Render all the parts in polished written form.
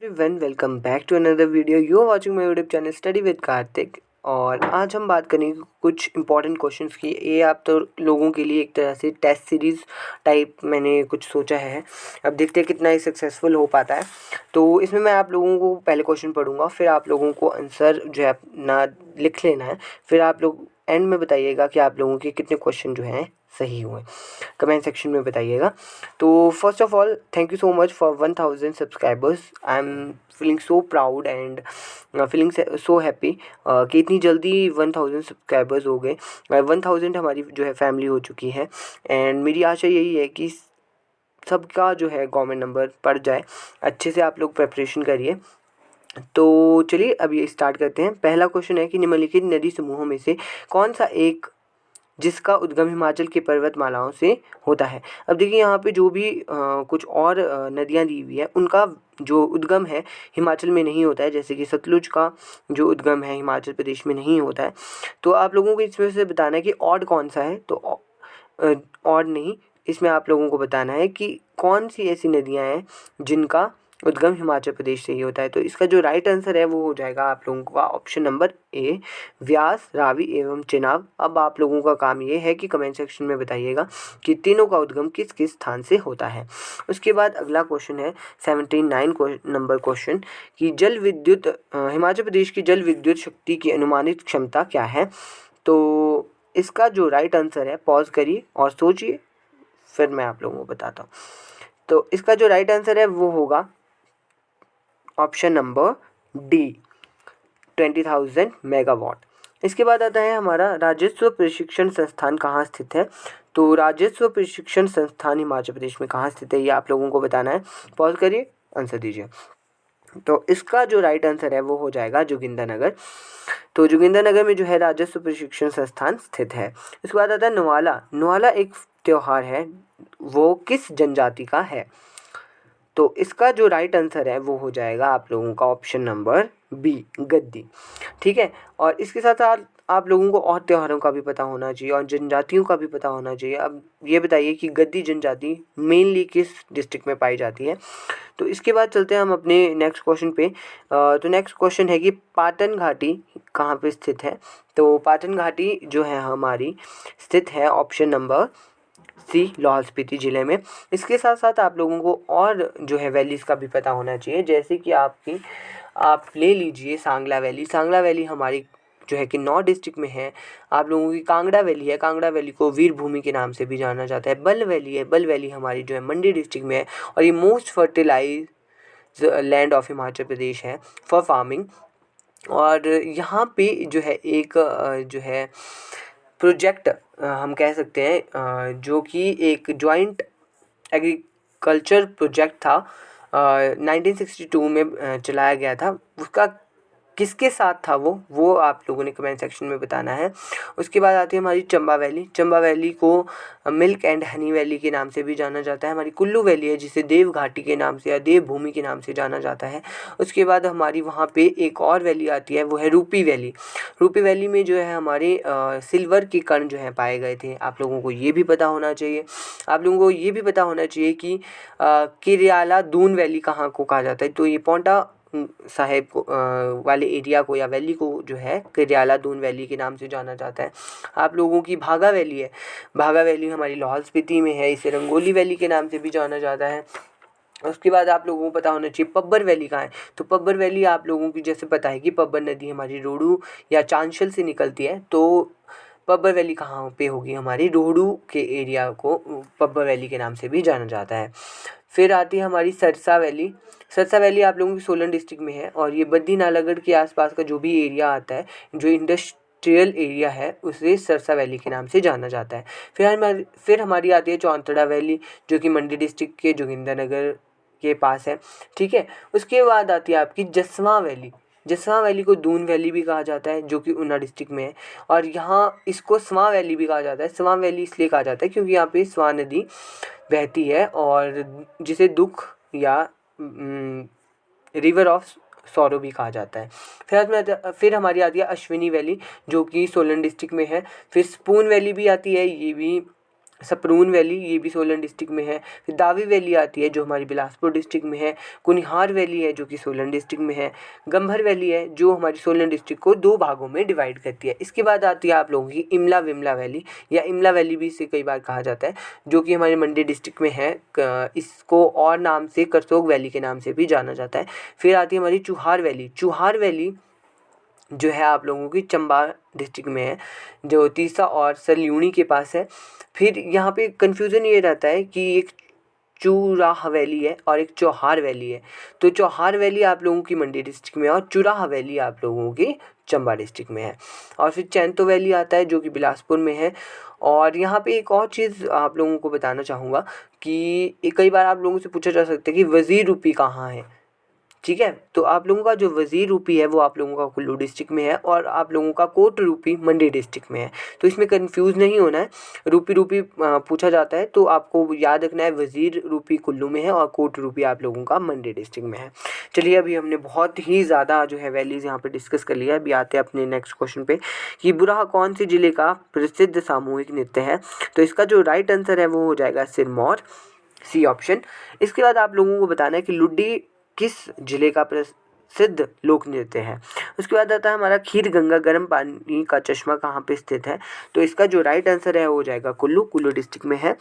Everyone welcome back to another video. You are watching my YouTube channel study with Kartik. और आज हम बात करेंगे कुछ इंपॉर्टेंट क्वेश्चंस की। ये आप तो लोगों के लिए एक तरह से टेस्ट सीरीज़ टाइप मैंने कुछ सोचा है। अब देखते हैं कितना ही सक्सेसफुल हो पाता है। तो इसमें मैं आप लोगों को पहले क्वेश्चन पढ़ूंगा, फिर आप लोगों को आंसर जो है अपना लिख लेना है। फिर आप लोग एंड में बताइएगा कि आप लोगों के कितने क्वेश्चन जो हैं सही हुए, कमेंट सेक्शन में बताइएगा। तो first of all thank you so much for 1000 subscribers. I am feeling so proud and feeling so happy कि इतनी जल्दी 1000 सब्सक्राइबर्स हो गए। 1000 हमारी जो है फैमिली हो चुकी है। एंड मेरी आशा यही है कि सबका जो है गवर्नमेंट नंबर पड़ जाए। अच्छे से आप लोग प्रिपरेशन करिए। तो चलिए अब ये स्टार्ट करते हैं। पहला क्वेश्चन है कि निम्नलिखित नदी समूहों में से कौन सा एक जिसका उद्गम हिमाचल की पर्वतमालाओं से होता है। अब देखिए यहाँ पे जो भी कुछ और नदियाँ दी हुई है उनका जो उद्गम है हिमाचल में नहीं होता है। जैसे कि सतलुज का जो उद्गम है हिमाचल प्रदेश में नहीं होता है। तो आप लोगों को इसमें से बताना है कि ऑड कौन सा है। तो ऑड नहीं, इसमें आप लोगों को बताना है कि कौन सी ऐसी नदियाँ हैं जिनका उद्गम हिमाचल प्रदेश से ही होता है। तो इसका जो राइट आंसर है वो हो जाएगा आप लोगों का ऑप्शन नंबर ए, व्यास, रावी एवं चेनाब। अब आप लोगों का काम ये है कि कमेंट सेक्शन में बताइएगा कि तीनों का उद्गम किस किस स्थान से होता है। उसके बाद अगला क्वेश्चन है 79 नंबर क्वेश्चन कि जल विद्युत हिमाचल प्रदेश की जल विद्युत शक्ति की अनुमानित क्षमता क्या है। तो इसका जो राइट आंसर है, पॉज करिए और सोचिए, फिर मैं आप लोगों को बताता हूँ। तो इसका जो राइट आंसर है वो होगा ऑप्शन नंबर डी, 20,000 मेगावाट। इसके बाद आता है हमारा राजस्व प्रशिक्षण संस्थान कहाँ स्थित है। तो राजस्व प्रशिक्षण संस्थान हिमाचल प्रदेश में कहाँ स्थित है ये आप लोगों को बताना है। पॉज करिए, आंसर दीजिए। तो इसका जो राइट आंसर है वो हो जाएगा जोगिंद्रनगर। तो जोगिंद्रनगर में जो है राजस्व प्रशिक्षण संस्थान स्थित है। इसके बाद आता है नवाला। नवाला एक त्योहार है, वो किस जनजाति का है। तो इसका जो राइट आंसर है वो हो जाएगा आप लोगों का ऑप्शन नंबर बी, गद्दी। ठीक है। और इसके साथ साथ आप लोगों को और त्योहारों का भी पता होना चाहिए और जनजातियों का भी पता होना चाहिए। अब ये बताइए कि गद्दी जनजाति मेनली किस डिस्ट्रिक्ट में पाई जाती है। तो इसके बाद चलते हैं हम अपने नेक्स्ट क्वेश्चन पे। तो नेक्स्ट क्वेश्चन है कि पाटन घाटी कहाँ पे स्थित है। तो पाटन घाटी जो है हमारी स्थित है option number C, Lahaul Spiti ज़िले में। इसके साथ साथ आप लोगों को और जो है वैलीज़ का भी पता होना चाहिए। जैसे कि आप ले लीजिए सांगला वैली। सांगला वैली हमारी जो है कि 9 डिस्ट्रिक्ट में है। आप लोगों की कांगड़ा वैली है, कांगड़ा वैली को वीर भूमि के नाम से भी जाना जाता है। बल वैली है, बल वैली हमारी जो है मंडी डिस्ट्रिक्ट में है और ये most fertilize land of Himachal Pradesh है फॉर फार्मिंग। और यहाँ पे जो है एक जो है प्रोजेक्ट हम कह सकते हैं जो कि एक जॉइंट एग्रीकल्चर प्रोजेक्ट था 1962 में चलाया गया था। उसका किसके साथ था वो आप लोगों ने कमेंट सेक्शन में बताना है। उसके बाद आती है हमारी चंबा वैली। चंबा वैली को मिल्क एंड हनी वैली के नाम से भी जाना जाता है। हमारी कुल्लू वैली है जिसे देव घाटी के नाम से या देव भूमि के नाम से जाना जाता है। उसके बाद हमारी वहाँ पे एक और वैली आती है, वो है रूपी वैली। रूपी वैली में जो है हमारे सिल्वर के कण जो हैं पाए गए थे। आप लोगों को ये भी पता होना चाहिए। आप लोगों को ये भी पता होना चाहिए कि किरियाला दून वैली कहाँ को कहा जाता है। तो ये पौंटा साहेब को वाले एरिया को या वैली को जो है किरियाला दून वैली के नाम से जाना जाता है। आप लोगों की भागा वैली है, भागा वैली हमारी लाहौल स्पीति में है, इसे रंगोली वैली के नाम से भी जाना जाता है। उसके बाद आप लोगों को पता होना चाहिए पब्बर वैली कहाँ है। तो पब्बर वैली आप लोगों की जैसे पता है कि पब्बर नदी हमारी रोहडू या चांशल से निकलती है। तो पब्बर वैली कहाँ पे होगी, हमारी रोहडू के एरिया को पब्बर वैली के नाम से भी जाना जाता है। फिर आती है हमारी सरसा वैली। सरसा वैली आप लोगों की सोलन डिस्ट्रिक्ट में है और ये बद्दी नालागढ़ के आसपास का जो भी एरिया आता है, जो इंडस्ट्रियल एरिया है, उसे सरसा वैली के नाम से जाना जाता है। फिर हमारी आती है चौंतड़ा वैली जो कि मंडी डिस्ट्रिक्ट के जोगिंद्रनगर के पास है। ठीक है। उसके बाद आती है आपकी जसवां वैली। जसवां वैली को दून वैली भी कहा जाता है जो कि ऊना डिस्ट्रिक्ट में है। और यहाँ इसको स्वां वैली भी कहा जाता है। स्वां वैली इसलिए कहा जाता है क्योंकि यहाँ पे स्वां नदी बहती है और जिसे दुख या रिवर ऑफ सौरो भी कहा जाता है। फिर हमारी आती है अश्विनी वैली जो कि सोलन डिस्ट्रिक्ट में है। फिर स्पून वैली भी आती है, ये भी सपरून वैली, ये भी सोलन डिस्ट्रिक्ट में है। फिर दावी वैली आती है जो हमारी बिलासपुर डिस्ट्रिक्ट में है। कुनिहार वैली है जो कि सोलन डिस्ट्रिक्ट में है। गंभर वैली है जो हमारी सोलन डिस्ट्रिक्ट को 2 भागों में डिवाइड करती है। इसके बाद आती है आप लोगों की इमला विमला वैली, या इमला वैली भी इसे कई बार कहा जाता है, जो कि हमारे मंडी डिस्ट्रिक्ट में है। इसको और नाम से करसोग वैली के नाम से भी जाना जाता है। फिर आती है हमारी चुहार वैली। चुहार वैली जो है आप लोगों की चंबा डिस्ट्रिक्ट में है, जो तीसा और सलयूणी के पास है। फिर यहाँ पे कन्फ्यूज़न ये रहता है कि एक चुराह वैली है और एक चौहार वैली है। तो चौहार वैली आप लोगों की मंडी डिस्ट्रिक्ट में है और चुराह वैली आप लोगों की चंबा डिस्ट्रिक्ट में है। और फिर चैंतो वैली आता है जो कि बिलासपुर में है। और यहाँ पे एक और चीज़ आप लोगों को बताना चाहूँगा कि कई बार आप लोगों से पूछा जा सकता है कि वज़ीर रूपी कहाँ है, ठीक है। तो आप लोगों का जो वज़ीर रूपी है वो आप लोगों का कुल्लू डिस्ट्रिक्ट में है और आप लोगों का कोट रूपी मंडी डिस्ट्रिक्ट में है। तो इसमें कंफ्यूज नहीं होना है, रूपी रूपी पूछा जाता है तो आपको याद रखना है वज़ीर रूपी कुल्लू में है और कोट रूपी आप लोगों का मंडी डिस्ट्रिक्ट में है। चलिए, अभी हमने बहुत ही ज़्यादा जो है वैलीज़ यहाँ पे डिस्कस कर लिया। अभी आते हैं अपने नेक्स्ट क्वेश्चन पे कि बुराह कौन से ज़िले का प्रसिद्ध सामूहिक नृत्य है। तो इसका जो राइट आंसर है वो हो जाएगा सिरमौर, सी ऑप्शन। इसके बाद आप लोगों को बताना है कि लुड्डी किस जिले का प्रसिद्ध लोक नृत्य है। उसके बाद आता है हमारा खीर गंगा गर्म पानी का चश्मा कहाँ पे स्थित है। तो इसका जो राइट आंसर है वो हो जाएगा कुल्लू डिस्ट्रिक्ट में है,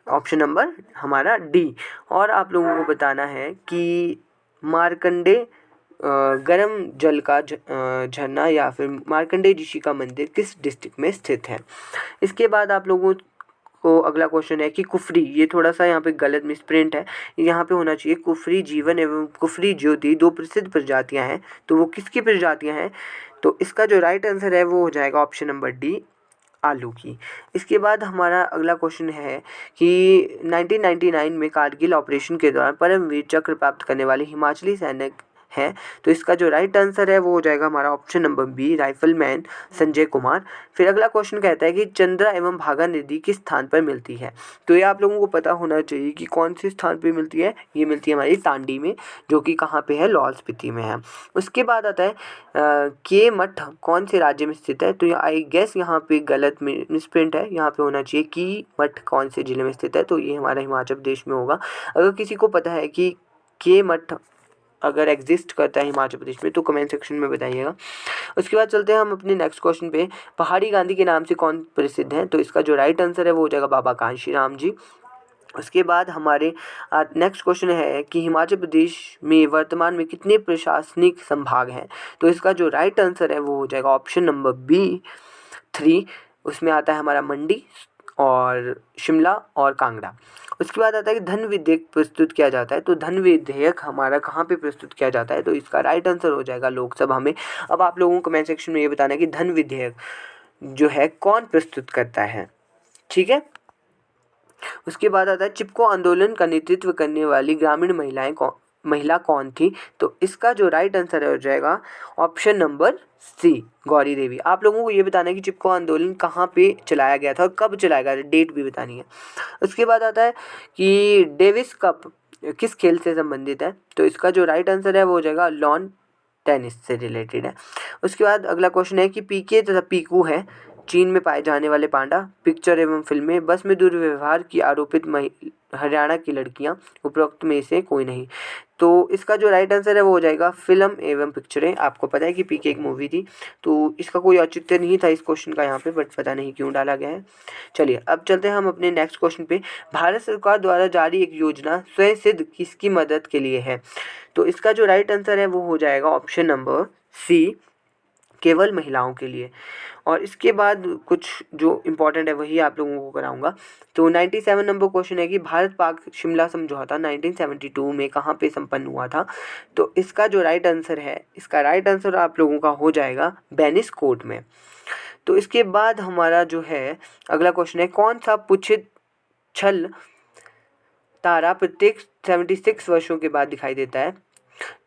ऑप्शन नंबर हमारा डी। और आप लोगों को बताना है कि मार्कंडे गर्म जल का झरना या फिर मार्कंडे ऋषि का मंदिर किस डिस्ट्रिक्ट में स्थित है। इसके बाद आप लोगों को अगला क्वेश्चन है कि कुफरी, ये थोड़ा सा यहाँ पे गलत मिसप्रिंट है, यहाँ पे होना चाहिए कुफरी जीवन एवं कुफरी ज्योति 2 प्रसिद्ध प्रजातियाँ हैं। तो वो किसकी प्रजातियाँ हैं। तो इसका जो राइट आंसर है वो हो जाएगा ऑप्शन नंबर डी, आलू की। इसके बाद हमारा अगला क्वेश्चन है कि 1999 में कारगिल ऑपरेशन के दौरान परमवीर चक्र प्राप्त करने वाले हिमाचली सैनिक हैं। तो इसका जो राइट आंसर है वो हो जाएगा हमारा option number B, rifleman Sanjay Kumar. फिर अगला क्वेश्चन कहता है कि चंद्रा एवं भागा नदी किस स्थान पर मिलती है। तो ये आप लोगों को पता होना चाहिए कि कौन से स्थान पर मिलती है। ये मिलती है हमारी तांडी में, जो कि कहाँ पे है, लाहौल स्पीति में है। उसके बाद आता है के मठ कौन से राज्य में स्थित है। तो आई गेस यहाँ पे गलत मिसप्रिंट है, यहाँ पे होना चाहिए कि मठ कौन से जिले में स्थित है। तो ये हमारा हिमाचल प्रदेश में होगा। अगर किसी को पता है कि के मठ अगर एग्जिस्ट करता है हिमाचल प्रदेश में तो कमेंट सेक्शन में बताइएगा। उसके बाद चलते हैं हम अपने नेक्स्ट क्वेश्चन पे। पहाड़ी गांधी के नाम से कौन प्रसिद्ध है। तो इसका जो राइट आंसर है वो हो जाएगा बाबा कांशीराम जी। उसके बाद हमारे नेक्स्ट क्वेश्चन है कि हिमाचल प्रदेश में वर्तमान में कितने प्रशासनिक संभाग हैं। तो इसका जो राइट आंसर है वो हो जाएगा ऑप्शन नंबर बी, 3। उसमें आता है हमारा मंडी और शिमला और कांगड़ा। उसके बाद आता है कि धन विधेयक प्रस्तुत किया जाता है। तो धन विधेयक हमारा कहाँ पे प्रस्तुत किया जाता है। तो इसका राइट आंसर हो जाएगा लोकसभा में। अब आप लोगों को कमेंट सेक्शन में ये बताना है कि धन विधेयक जो है कौन प्रस्तुत करता है, ठीक है। उसके बाद आता है चिपको आंदोलन का नेतृत्व करने वाली ग्रामीण महिला कौन थी। तो इसका जो राइट आंसर हो जाएगा ऑप्शन नंबर सी, गौरी देवी। आप लोगों को ये बताना है कि चिपको आंदोलन कहाँ पे चलाया गया था और कब चलाया गया था, डेट भी बतानी है। उसके बाद आता है कि डेविस कप किस खेल से संबंधित है। तो इसका जो राइट आंसर है वो हो जाएगा लॉन टेनिस से रिलेटेड है। उसके बाद अगला क्वेश्चन है कि पीके तथा पीकू है चीन में पाए जाने वाले पांडा। पिक्चर एवं फिल्में बस में दुर्व्यवहार की आरोपित हरियाणा की लड़कियां, उपरोक्त में से कोई नहीं। तो इसका जो राइट आंसर है वो हो जाएगा फिल्म एवं पिक्चरें। आपको पता है कि पीके एक मूवी थी, तो इसका कोई औचित्य नहीं था इस क्वेश्चन का यहाँ पे, बट पता नहीं क्यों डाला गया है। चलिए अब चलते हैं हम अपने नेक्स्ट क्वेश्चन पे। भारत सरकार द्वारा जारी एक योजना स्वयं सिद्ध किसकी मदद के लिए है। तो इसका जो राइट आंसर है वो हो जाएगा ऑप्शन नंबर सी, केवल महिलाओं के लिए। और इसके बाद कुछ जो इम्पोर्टेंट है वही आप लोगों को कराऊंगा। तो 97 नंबर क्वेश्चन है कि भारत पाक शिमला समझौता 1972 में कहाँ पे संपन्न हुआ था। तो इसका जो राइट आंसर है, इसका राइट आंसर आप लोगों का हो जाएगा बेनिस कोर्ट में। तो इसके बाद हमारा जो है अगला क्वेश्चन है कौन सा पुच्छित छल तारा प्रत्येक 76 वर्षों के बाद दिखाई देता है।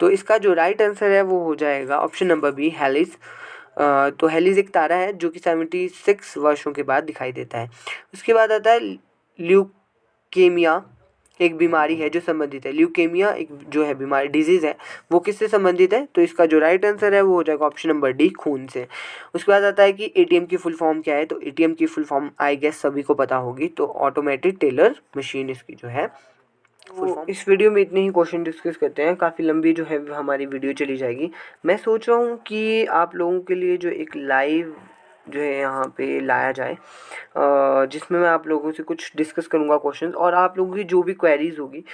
तो इसका जो राइट आंसर है वो हो जाएगा ऑप्शन नंबर बी, हेलिस। तो हेलिस एक तारा है जो कि 76 वर्षों के बाद दिखाई देता है। उसके बाद आता है ल्यूकेमिया एक बीमारी है जो संबंधित है। ल्यूकेमिया एक जो है बीमारी डिजीज़ है, वो किससे संबंधित है? तो इसका जो राइट आंसर है वो हो जाएगा ऑप्शन नंबर डी, खून से। उसके बाद आता है कि एटीएम की फुल फॉर्म क्या है? तो एटीएम की फुल फॉर्म आई गेस सभी को पता होगी, तो ऑटोमेटिक टेलर मशीन इसकी जो है फुल फॉर्म। इस वीडियो में इतने ही क्वेश्चन डिस्कस करते हैं, काफ़ी लंबी जो है हमारी वीडियो चली जाएगी। मैं सोच रहा हूँ कि आप लोगों के लिए जो एक लाइव जो है यहाँ पे लाया जाए, जिसमें मैं आप लोगों से कुछ डिस्कस करूँगा क्वेश्चंस, और आप लोगों की जो भी क्वेरीज होगी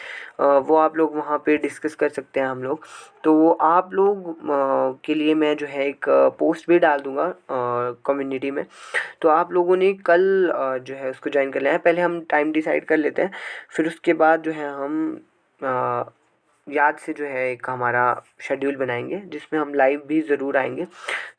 वो आप लोग वहाँ पे डिस्कस कर सकते हैं हम लोग। तो आप लोग के लिए मैं जो है एक पोस्ट भी डाल दूँगा कम्युनिटी में, तो आप लोगों ने कल जो है उसको ज्वाइन कर लेना है। पहले हम टाइम डिसाइड कर लेते हैं, फिर उसके बाद जो है हम याद से जो है एक हमारा शेड्यूल बनाएंगे जिसमें हम लाइव भी ज़रूर आएंगे।